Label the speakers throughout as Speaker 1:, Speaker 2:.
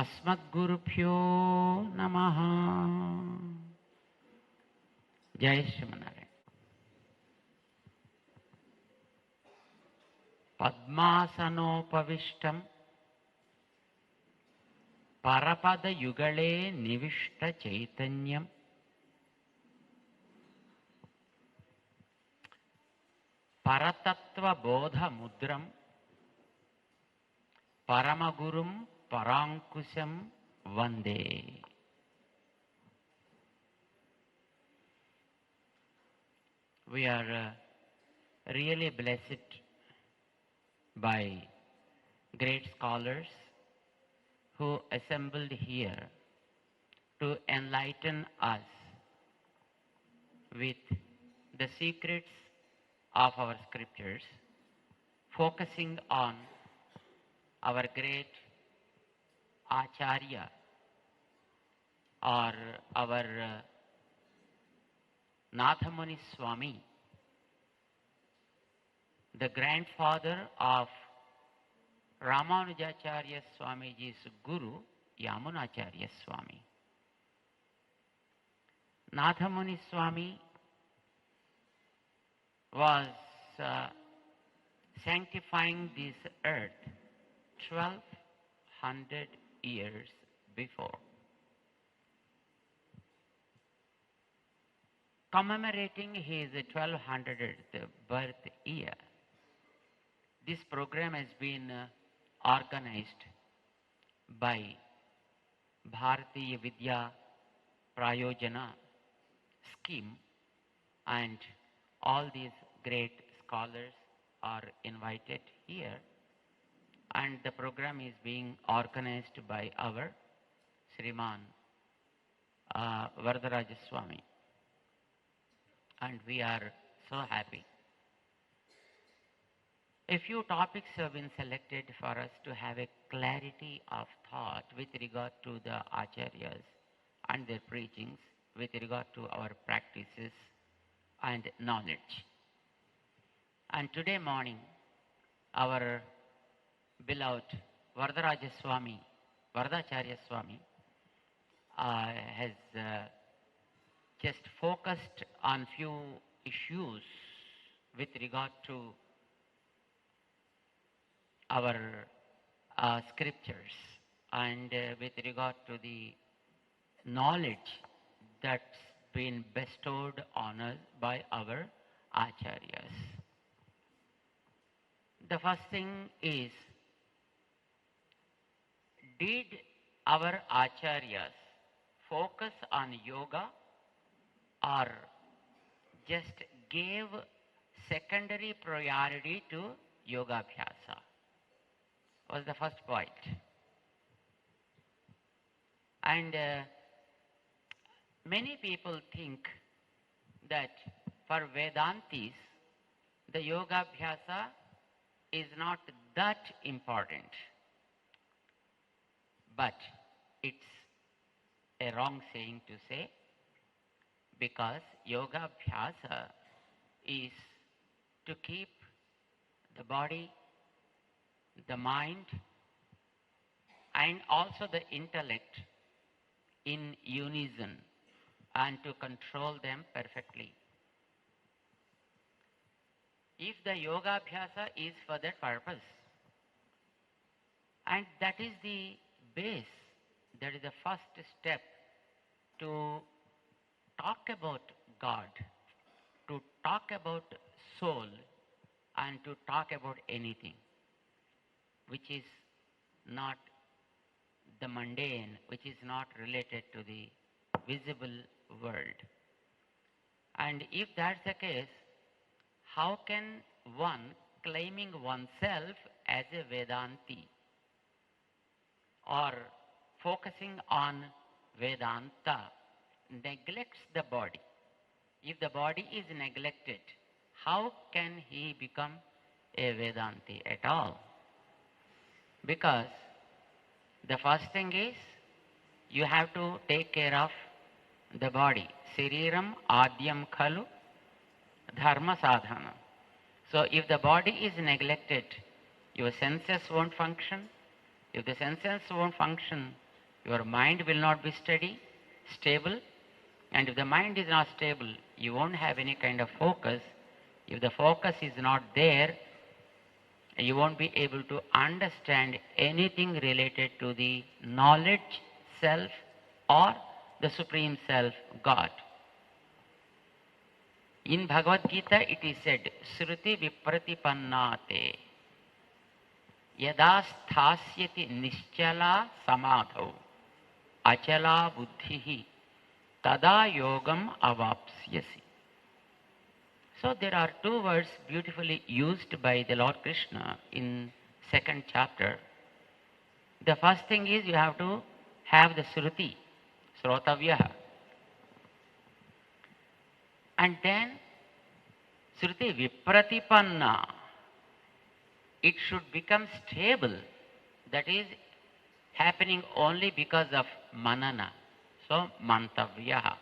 Speaker 1: अस्मद्गुरुभ्यो नमः. जय श्रीमन्नारायण. पद्मासनोपविष्टं परपदयुगले निविष्टचैतन्यं परतत्त्वबोधमुद्रं परमगुरुं पराङ्कुशं वन्दे. We are really blessed by great scholars who assembled here to enlighten us with the secrets of our scriptures, focusing on our great Acharya or our Nathamuni Swami, the grandfather of Ramanujacharya Swamiji's Guru, Yamunacharya Swami. Nathamuni Swami was sanctifying this earth 1200 years before, commemorating his 1200th birth year. This program has been organized by Bharatiya Vidya Prayojana scheme, and all these great scholars are invited here, and the program is being organized by our Sriman Varadaraja Swami, and we are so happy. A few topics have been selected for us to have a clarity of thought with regard to the Acharyas and their preachings, with regard to our practices and knowledge. And today morning, our beloved Varadaraja Swami, Varadacharya Swami, has just focused on few issues with regard to our scriptures and with regard to the knowledge that's been bestowed on us by our Acharyas. The first thing is, did our Acharyas focus on yoga or just gave secondary priority to yoga abhyasa? Was the first point. And many people think that for Vedantis, the yoga abhyasa is not that important. But it's a wrong saying to say, because yoga abhyasa is to keep the body, the mind, and also the intellect in unison and to control them perfectly. If the yoga abhyasa is for that purpose, and that is the base, that is the first step to talk about God, to talk about soul, and to talk about anything which is not the mundane, which is not related to the visible world. And if that's the case, how can one claiming oneself as a Vedanti or focusing on Vedanta neglects the body? If the body is neglected, how can he become a Vedanti at all? Because the first thing is, you have to take care of the body. Siriram adyam khalu dharma sadhana. So if the body is neglected, your senses won't function. If the senses won't function, Your mind will not be stable. And if the mind is not stable, you won't have any kind of focus. If the focus is not there, you won't be able to understand anything related to the knowledge self or the Supreme Self, God. In Bhagavad Gita it is said, Sruti Vipratipannate Yada Sthasyati Nischala Samadhau Achala Buddhihi Tada Yogam Avapsyasi. So there are two words beautifully used by the Lord Krishna in second chapter. The first thing is you have to have the Sruti, Srotavyaha. And then Sruti Vipratipanna. It should become stable. That is happening only because of manana. So mantavyaha.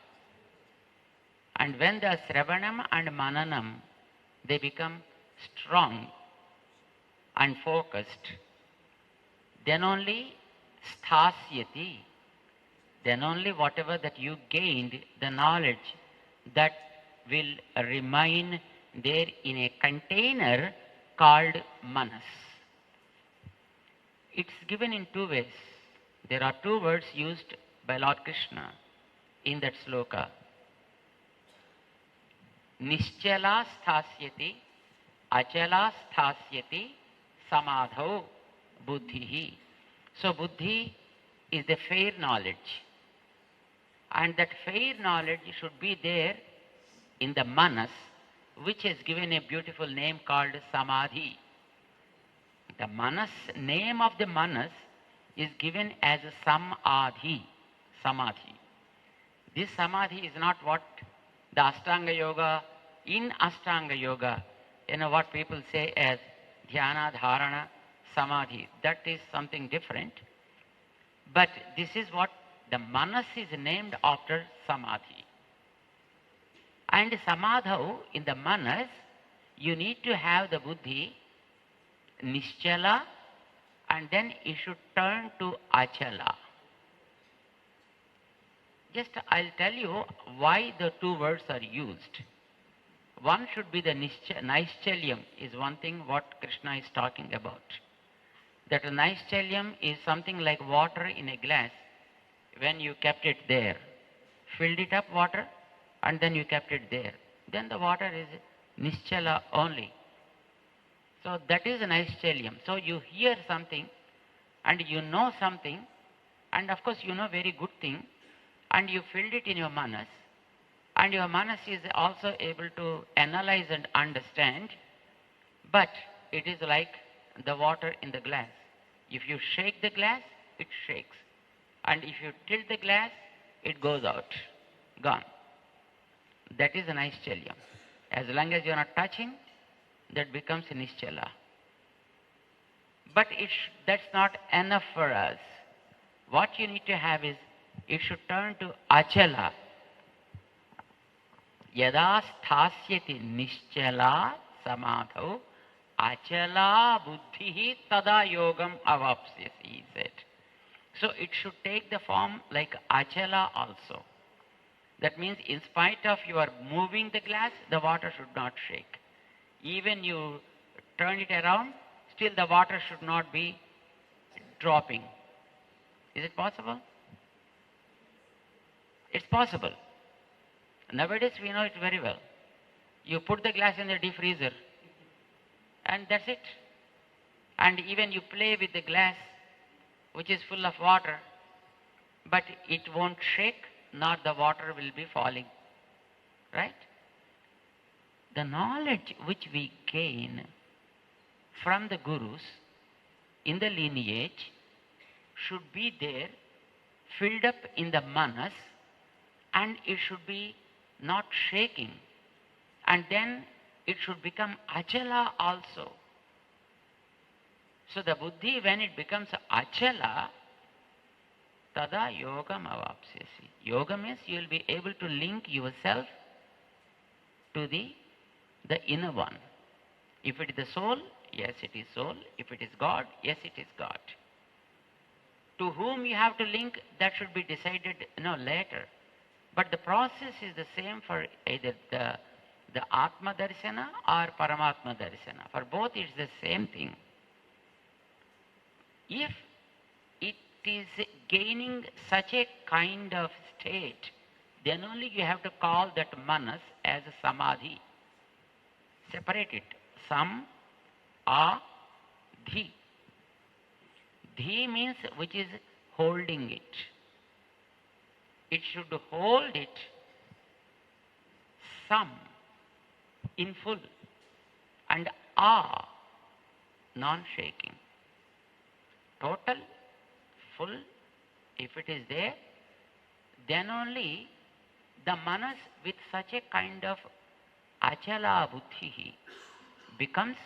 Speaker 1: And when the Sravanam and Mananam, they become strong and focused, then only sthasyati, then only whatever that you gained, the knowledge, that will remain there in a container called manas. It's given in two ways. There are two words used by Lord Krishna in that sloka. Nischala sthasyati, achala sthasyati, samadhau buddhihi. So buddhi is the fair knowledge. And that fair knowledge should be there in the manas, which is given a beautiful name called samadhi. The manas, name of the manas is given as samadhi. Samadhi. This samadhi is not what the Ashtanga Yoga, in Ashtanga Yoga, what people say as dhyana, dharana, samadhi. That is something different. But this is what the manas is named after samadhi. And samadhau, in the manas, you need to have the buddhi, nischala, and then you should turn to achala. Just I'll tell you why the two words are used. One should be the naischelyam is one thing what Krishna is talking about. That naischelyam is something like water in a glass when you kept it there. Filled it up water and then you kept it there. Then the water is nischala only. So that is naischelyam. So you hear something and you know something, and of course you know very good thing, and you filled it in your manas, and your manas is also able to analyze and understand, but it is like the water in the glass. If you shake the glass, it shakes. And if you tilt the glass, it goes out, gone. That is a naischelyam. As long as you are not touching, that becomes a nischala. But that's not enough for us. What you need to have is, it should turn to achala. Yada sthasyati nischala samadhau achala buddhihi tada yogam avapsyasi, he said. So it should take the form like achala also. That means in spite of your moving the glass, the water should not shake. Even you turn it around, still the water should not be dropping. Is it possible? It's possible. Nowadays we know it very well. You put the glass in the deep freezer and that's it. And even you play with the glass which is full of water, but it won't shake, nor the water will be falling. Right? The knowledge which we gain from the gurus in the lineage should be there, filled up in the manas, and it should be not shaking. And then it should become achala also. So the buddhi, when it becomes achala, tada yogam avapsyasi. Yoga means you will be able to link yourself to the inner one. If it is the soul, yes, it is soul. If it is God, yes, it is God. To whom you have to link, that should be decided later. But the process is the same for either the Atma Darsana or Paramatma Darsana. For both it's the same thing. If it is gaining such a kind of state, then only you have to call that manas as a samadhi. Separate it. Sam, a, dhi. Dhi means which is holding it. It should hold it some in full, and a non-shaking. Total, full, if it is there, then only the manas with such a kind of achala buddhi becomes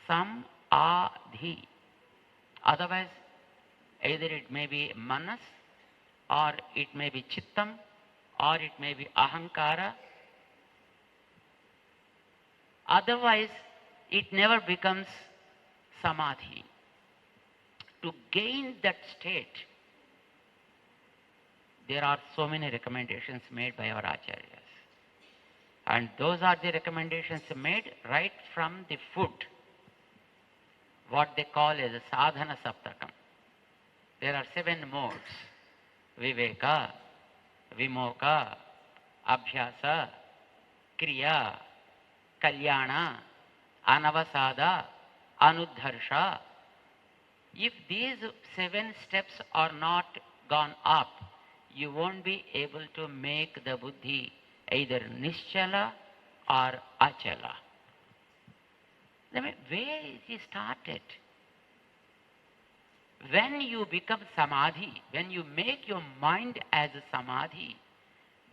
Speaker 1: sam adhi. Otherwise, either it may be manas, or it may be chittam, or it may be ahankara. Otherwise, it never becomes samadhi. To gain that state, there are so many recommendations made by our acharyas. And those are the recommendations made right from the food, what they call as a sadhana saptakam. There are 7 modes: viveka, vimoka, abhyasa, kriya, kalyana, anavasada, anudharsha. If these 7 steps are not gone up, you won't be able to make the buddhi either nischala or achala. Where is he started? When you become samadhi, when you make your mind as a samadhi,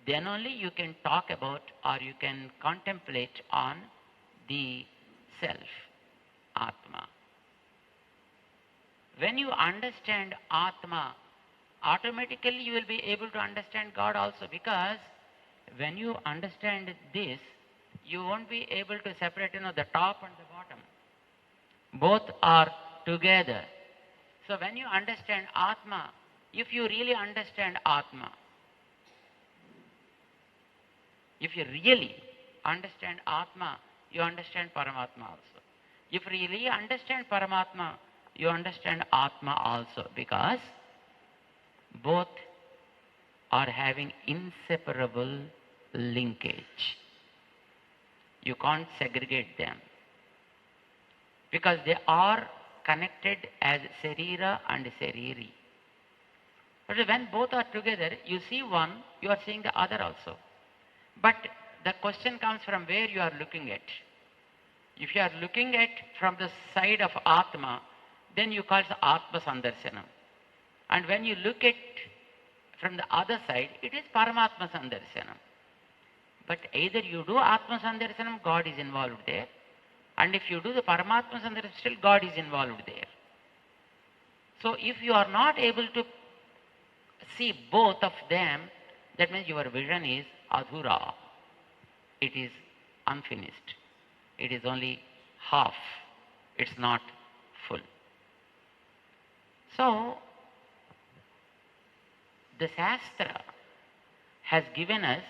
Speaker 1: then only you can talk about or you can contemplate on the self, Atma. When you understand Atma, automatically you will be able to understand God also, because when you understand this, you won't be able to separate the top and the bottom. Both are together. So when you understand Atma, if you really understand Atma, if you really understand Atma, you understand Paramatma also. If you really understand Paramatma, you understand Atma also, because both are having inseparable linkage. You can't segregate them, because they are connected as Sarira and Sariri. But when both are together, you see one, you are seeing the other also. But the question comes from where you are looking at. If you are looking at from the side of Atma, then you call it Atma Sandarsanam. And when you look at from the other side, it is Paramatma Sandarsanam. But either you do Atma Sandarsanam, God is involved there. And if you do the Paramatma Sandarsanam, still God is involved there. So if you are not able to see both of them, that means your vision is adhura. It is unfinished. It is only half. It's not full. So, the Shastra has given us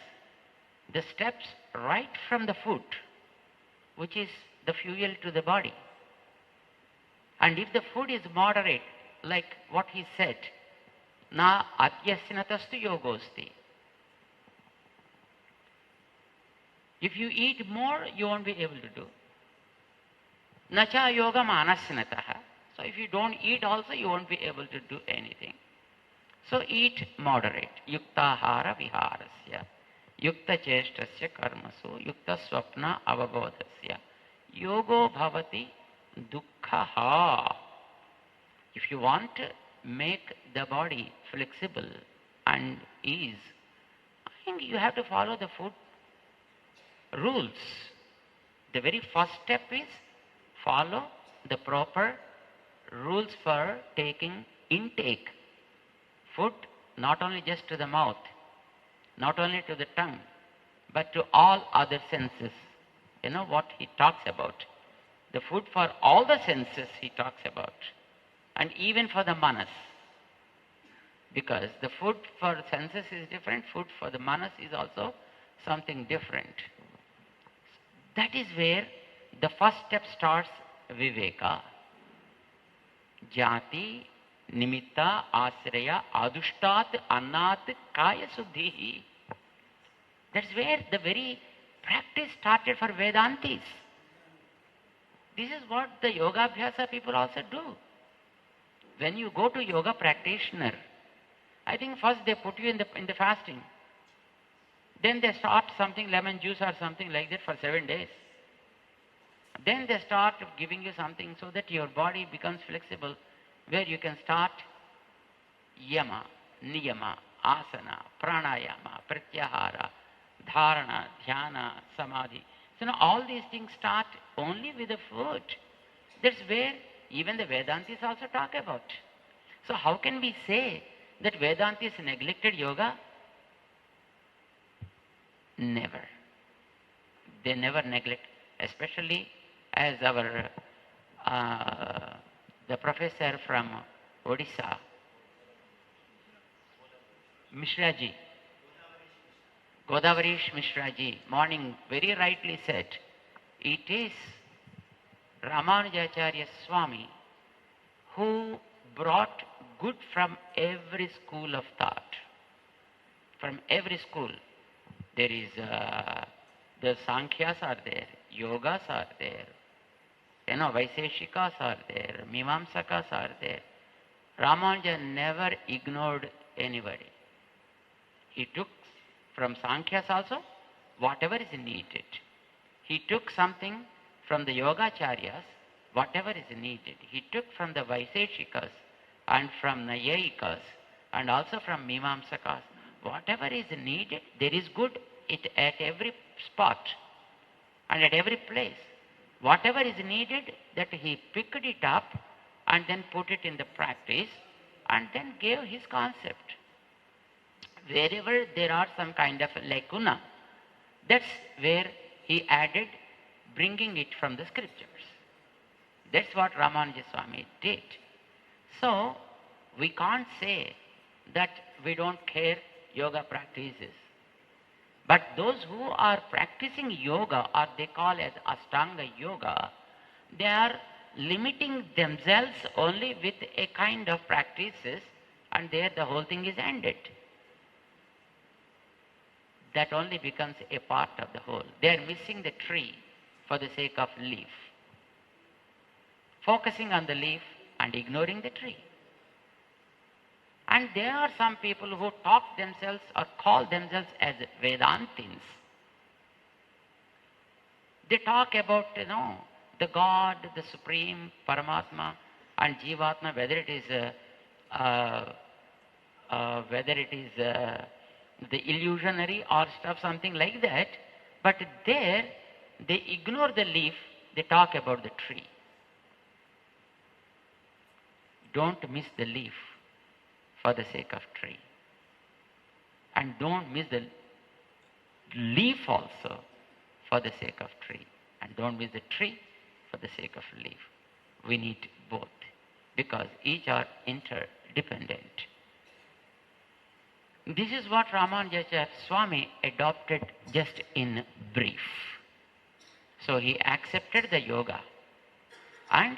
Speaker 1: the steps right from the food, which is the fuel to the body. And if the food is moderate, like what he said, na atyasnatastu yogosti. If you eat more, you won't be able to do. Nacha yoga manasnataha. So if you don't eat also, you won't be able to do anything. So eat moderate. Yuktahara viharasya. Yukta cheshtasya karmasu. Yukta swapna avabodhasya. Yogo bhavati dukkhaha. If you want to make the body flexible and ease, I think you have to follow the food rules. The very first step is follow the proper rules for taking intake. Food not only just to the mouth, not only to the tongue, but to all other senses. You know what he talks about. The food for all the senses he talks about. And even for the manas. Because the food for senses is different, food for the manas is also something different. That is where the first step starts, viveka. Jati, nimitta, asraya, adushtat, annat, kaya suddhihi. That's where the very practice started for Vedantis. This is what the yoga abhyasa people also do. When you go to yoga practitioner, I think first they put you in the fasting. Then they start something, lemon juice or something like that for 7 days. Then they start giving you something so that your body becomes flexible, where you can start yama, niyama, asana, pranayama, pratyahara, dharana, dhyana, samadhi. So now all these things start only with the food. That's where even the Vedantis also talk about. So how can we say that Vedantis neglected yoga? Never. They never neglect, especially as our the professor from Odisha, Mishraji, Godavarish Mishraji, morning very rightly said, it is Ramanujacharya Swami who brought good from every school of thought. From every school. There is the Sankhyas are there, Yogas are there, Vaiseshikas are there, Mimamsakas are there. Ramanuja never ignored anybody. He took from Sankhyas also whatever is needed. He took something from the Yogacharyas, whatever is needed. He took from the Vaiseshikas and from Nayayikas and also from Mimamsakas. Whatever is needed, there is good at every spot and at every place. Whatever is needed, that he picked it up and then put it in the practice and then gave his concept. Wherever there are some kind of lacuna, that's where he added, bringing it from the scriptures. That's what Ramanuja Swami did. So, we can't say that we don't care yoga practices. But those who are practicing yoga, or they call as Ashtanga yoga, they are limiting themselves only with a kind of practices, and there the whole thing is ended. That only becomes a part of the whole. They are missing the tree for the sake of leaf. Focusing on the leaf and ignoring the tree. And there are some people who talk themselves or call themselves as Vedantins. They talk about, the God, the Supreme, Paramatma, and Jivatma, whether it is the illusionary or stuff, something like that. But there, they ignore the leaf, they talk about the tree. Don't miss the leaf for the sake of tree. And don't miss the leaf also for the sake of tree. And don't miss the tree for the sake of leaf. We need both because each are interdependent. This is what Ramanujacharya Swami adopted just in brief. So he accepted the yoga, and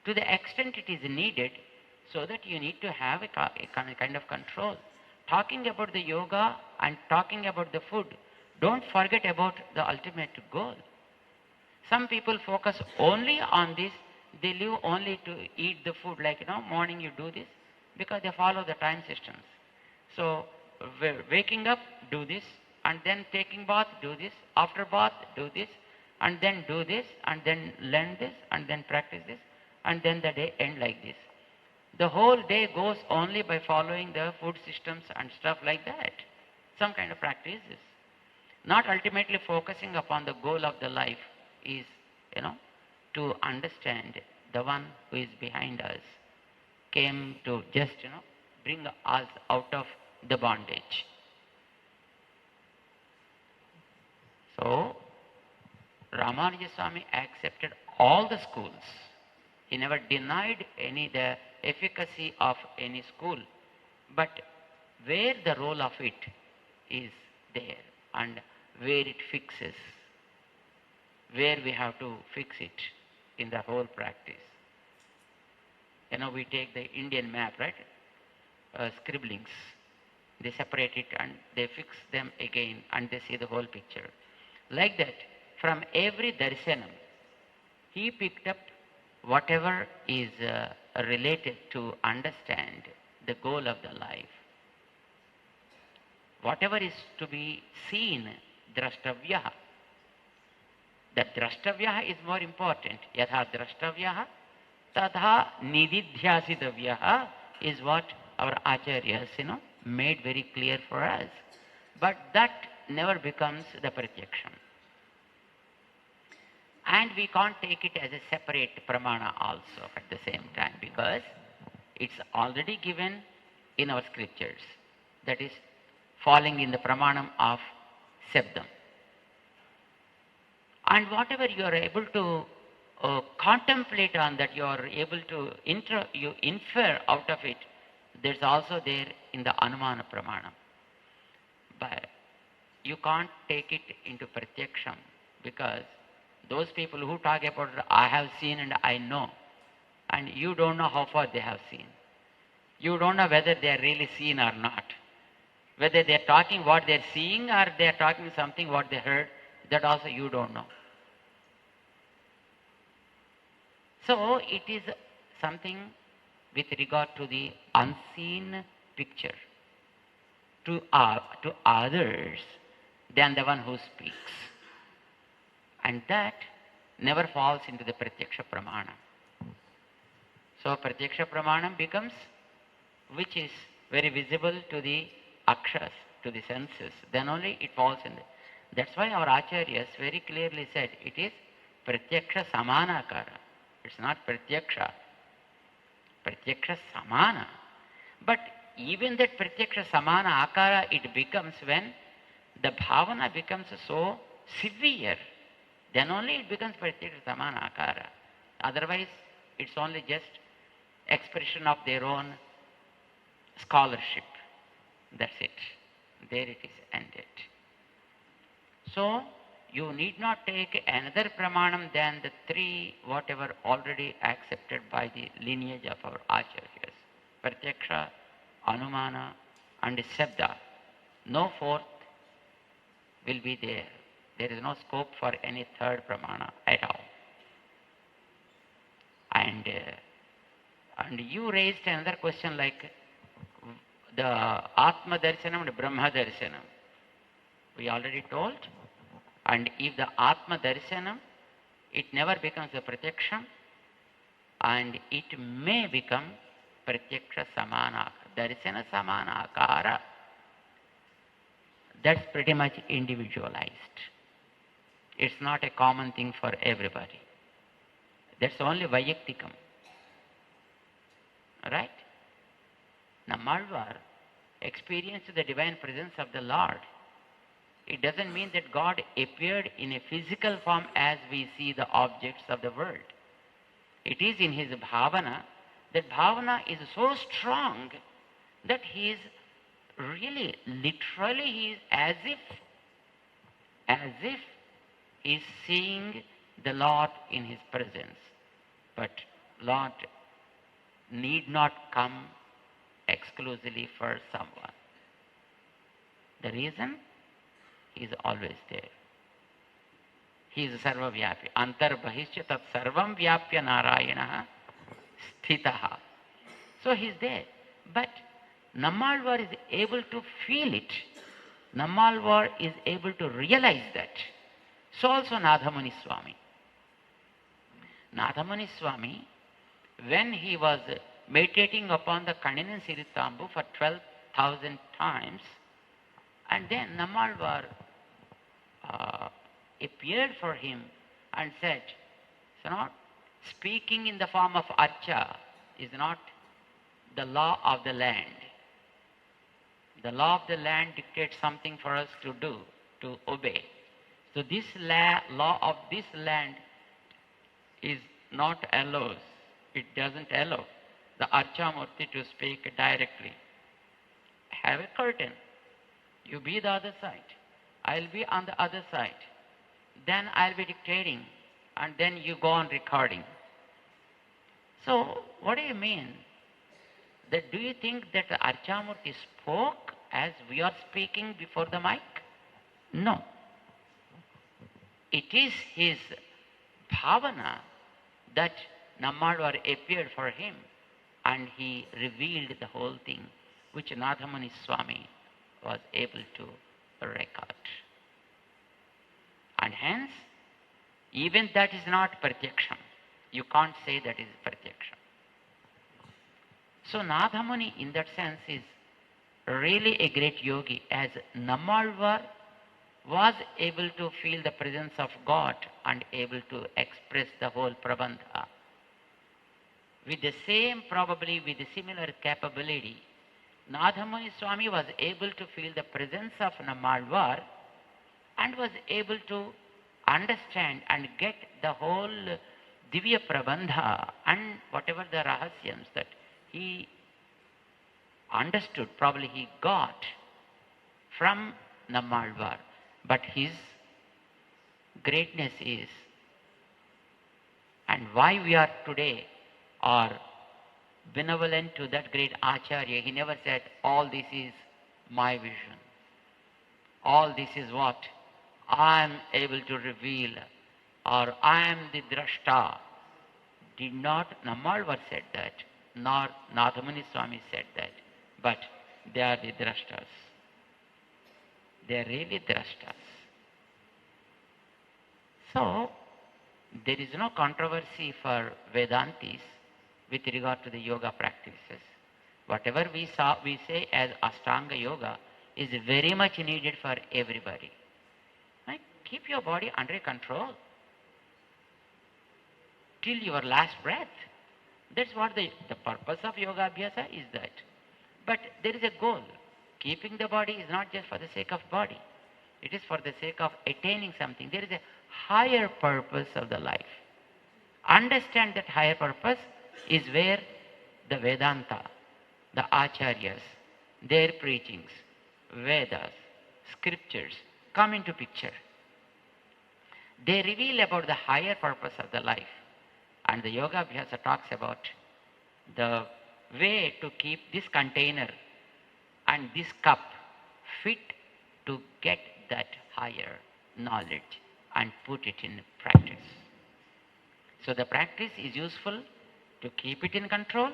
Speaker 1: to the extent it is needed, so that you need to have a kind of control. Talking about the yoga and talking about the food, don't forget about the ultimate goal. Some people focus only on this, they live only to eat the food, like, morning you do this, because they follow the time systems. So, waking up, do this, and then taking bath, do this, after bath, do this, and then do this, and then learn this, and then practice this, and then the day end like this. The whole day goes only by following the food systems and stuff like that. Some kind of practices. Not ultimately focusing upon the goal of the life is, to understand the one who is behind us came to just, bring us out of the bondage. So, Ramanuja Swami accepted all the schools. He never denied the efficacy of any school. but where the role of it is there and where it fixes, where we have to fix it in the whole practice. We take the Indian map, right? Scribblings. They separate it and they fix them again and they see the whole picture. Like that, from every darshanam, he picked up whatever is related to understand the goal of the life. Whatever is to be seen, drashtavyaha. That drashtavyaha is more important. Yatha drashtavyaha, tadha nididhyasitavyaha is what our acharyas, made very clear for us. But that never becomes the pratyaksham. And we can't take it as a separate pramana also at the same time, because it's already given in our scriptures. That is falling in the pramanam of Sabdam. And whatever you are able to contemplate on, that you are able to you infer out of it, there's also there in the Anumana Pramanam. But you can't take it into Pratyaksham, because those people who talk about I have seen and I know, and you don't know how far they have seen. You don't know whether they are really seen or not. Whether they are talking what they are seeing or they are talking something what they heard, that also you don't know. So it is something with regard to the unseen picture to others than the one who speaks. And that never falls into the Pratyaksha Pramana. So Pratyaksha Pramanam becomes which is very visible to the akshas, to the senses. Then only it falls in the... That's why our acharyas very clearly said it is Pratyaksha Samanakara. It's not Pratyaksha. Pratyaksha Samana. But even that Pratyaksha Samana Akara, it becomes when the bhavana becomes so severe. Then only it becomes Pratyaksha Samana Akara. Otherwise, it's only just expression of their own scholarship. That's it. There it is ended. So, you need not take another pramanam than the three whatever already accepted by the lineage of our acharyas. Pratyaksha, Anumana and Sabda. No fourth will be there. There is no scope for any third pramana at all. And you raised another question like the Atma Darshanam and Brahma Darshanam. We already told. And if the Atma Darshanam, it never becomes a Pratyaksham, and it may become Pratyaksha Samana, Darshana Samana Akara. That's pretty much individualized. It's not a common thing for everybody. That's only Vayaktikam. Right? Nammalvar experienced the divine presence of the Lord. It doesn't mean that God appeared in a physical form as we see the objects of the world. It is in his bhavana. That bhavana is so strong that he is really, literally, he is as if he is seeing the Lord in his presence. But Lord need not come exclusively for someone. The reason? He is always there. He is sarvavyapi. Antarbahishya tat sarvam vyapya narayana sthitaha. So he is there. But Nammalvar is able to feel it. Nammalvar is able to realize that. So also Nathamuni Swami. Nathamuni Swami, when he was meditating upon the Kandinan Siritambu for 12,000 times, and then Nammalvar appeared for him and said, so not speaking in the form of archa is not the law of the land. The law of the land dictates something for us to do, to obey. So this law of this land is not allows. It doesn't allow the Archamurti to speak directly. have a curtain. You be the other side. I'll be on the other side. Then I'll be dictating, and then you go on recording. So, what do you mean? That do you think that Archamurti spoke as we are speaking before the mic? No. It is his bhavana that Nammalvar appeared for him and he revealed the whole thing, which Nathamuni Swami was able to record. And hence, even that is not pratyaksham. You can't say that is pratyaksham. So Nathamuni in that sense is really a great yogi, as Nammalvar was able to feel the presence of God and able to express the whole Prabandha. With the same, probably with a similar capability, Nathamuni Swami was able to feel the presence of Nammalvar and was able to understand and get the whole Divya Prabandha and whatever the rahasyams that he understood, probably he got from Nammalvar. But his greatness is, and why we are today are benevolent to that great Acharya. He never said, all this is my vision. All this is what I am able to reveal, or I am the drashta. Did not Nammalvar said that, nor Nathamuni Swami said that, but they are the drashtas. They are really drashtas. So, there is no controversy for Vedantis with regard to the yoga practices. Whatever we say as Ashtanga Yoga is very much needed for everybody. Right? Keep your body under control till your last breath. That's what the purpose of Yoga Abhyasa is that. But there is a goal. Keeping the body is not just for the sake of body. It is for the sake of attaining something. There is a higher purpose of the life. Understand that higher purpose is where the Vedanta, the Acharyas, their preachings, Vedas, scriptures come into picture. They reveal about the higher purpose of the life. And the Yoga Abhyasa talks about the way to keep this container and this cup fit to get that higher knowledge and put it in practice. So the practice is useful to keep it in control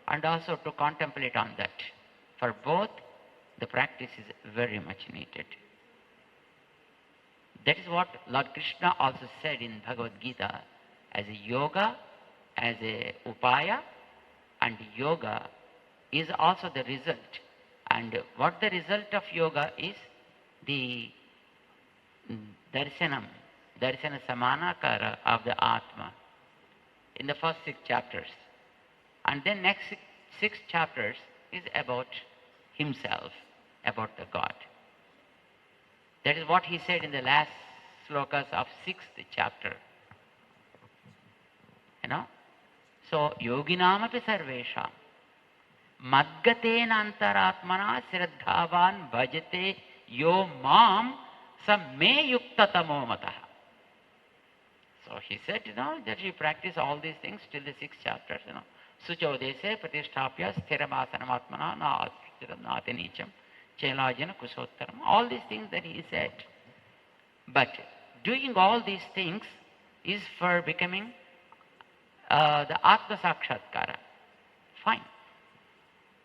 Speaker 1: and also to contemplate on that. For both, the practice is very much needed. That is what Lord Krishna also said in Bhagavad Gita, as a yoga, as a upaya, and yoga is also the result. And what the result of yoga is? The darsana samanakara of the Atma in the first 6 chapters. And then next 6 chapters is about himself, about the God. That is what he said in the last slokas of 6th chapter. You know? So, yoginamapi sarvesham madgatena antaratmana sraddhavan bhajate yo mam sa me yuktatamo matah. So he said, that you practice all these things till the 6th chapters, Sucho dese pratisthapya sthiramasanam na nati nicham chelajana kusottaram. All these things that he said. But doing all these things is for becoming the Atma Sakshatkara. Fine.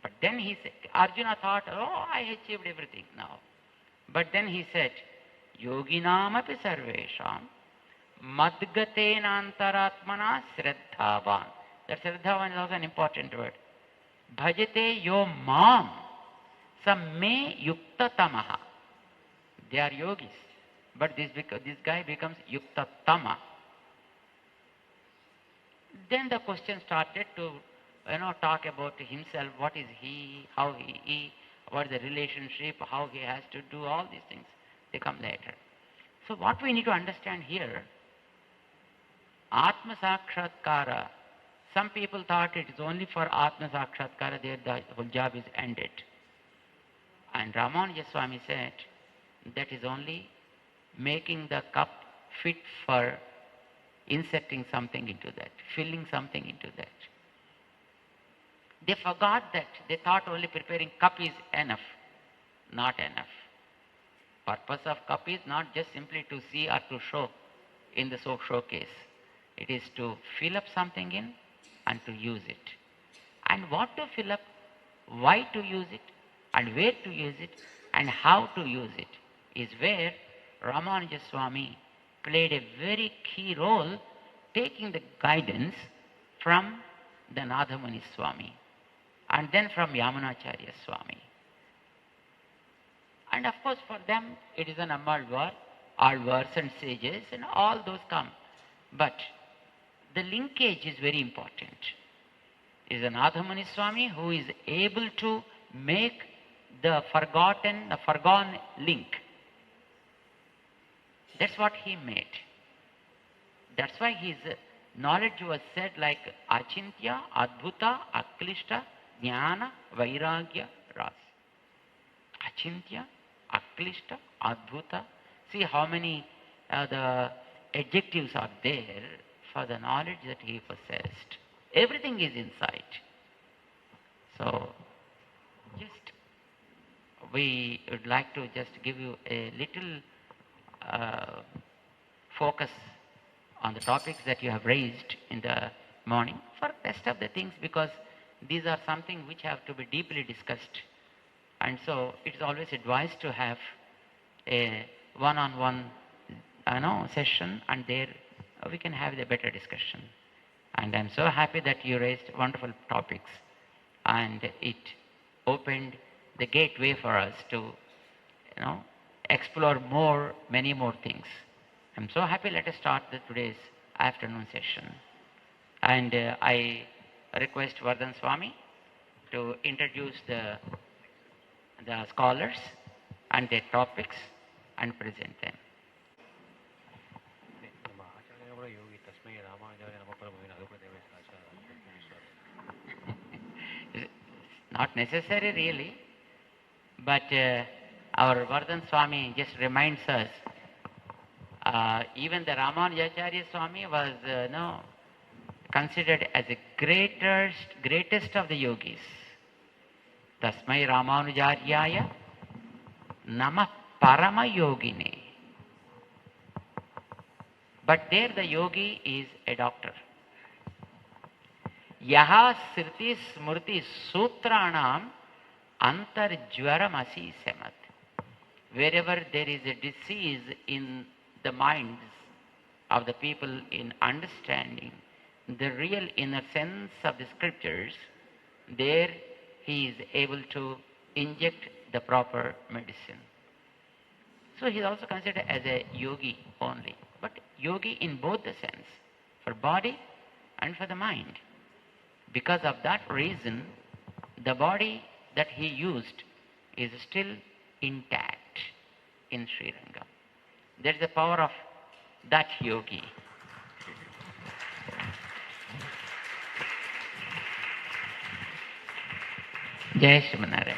Speaker 1: But then he said, Arjuna thought, I achieved everything now. But then he said, Yoginamapi sarvesham madgatena antaratmana sraddhavan. That sraddhavan is also an important word. Bhajate yo mam samme yuktatamaha. They are yogis. But this guy becomes yuktatama. Then the question started to talk about himself, what is he, how he, what is the relationship, how he has to do all these things. They come later. So what we need to understand here, Atma Sakshatkara, some people thought it is only for Atma Sakshatkara, there the whole job is ended. And Ramanuja Swami said that is only making the cup fit for inserting something into that, filling something into that. They forgot that. They thought only preparing cup is enough. Not enough. Purpose of cup is not just simply to see or to show in the showcase. It is to fill up something in and to use it. And what to fill up, why to use it, and where to use it, and how to use it is where Ramanuja Swami played a very key role, taking the guidance from the Nathamuni Swami and then from Yamunacharya Swami. And of course for them it is an Ammalvar, Alvars and sages and all those come. But the linkage is very important. It is an Nathamuni Swami who is able to make the forgone link. That's what he made. That's why his knowledge was said like Achintya, Adbhuta, Aklishta, Jnana, Vairagya, Ras. Achintya, Aklishta, Adbhuta. See how many the adjectives are there for the knowledge that he possessed. Everything is inside. So, just we would like to just give you a little focus on the topics that you have raised in the morning for rest of the things, because these are something which have to be deeply discussed. And so it is always advised to have a one-on-one session, and there we can have the better discussion. And I'm so happy that you raised wonderful topics, and it opened the gateway for us to explore many more things. I'm so happy. Let us start today's afternoon session. And I request Vardhan Swami to introduce the scholars and their topics and present them. Not necessary really, but our Vardhan Swami just reminds us, even the Ramanujacharya Swami was considered as the greatest of the yogis. Tasmai Ramanujaryaya Namah Parama Yogine. But there the yogi is a doctor. Yaha Sriti Smurti Sutranam Antarjwaramasi Samat. Wherever there is a disease in the minds of the people in understanding the real inner sense of the scriptures, there he is able to inject the proper medicine. So he is also considered as a yogi only, but yogi in both the sense, for body and for the mind. Because of that reason, the body that he used is still intact in Sri Rangam. There is the power of that yogi. Jai Shri Narayan.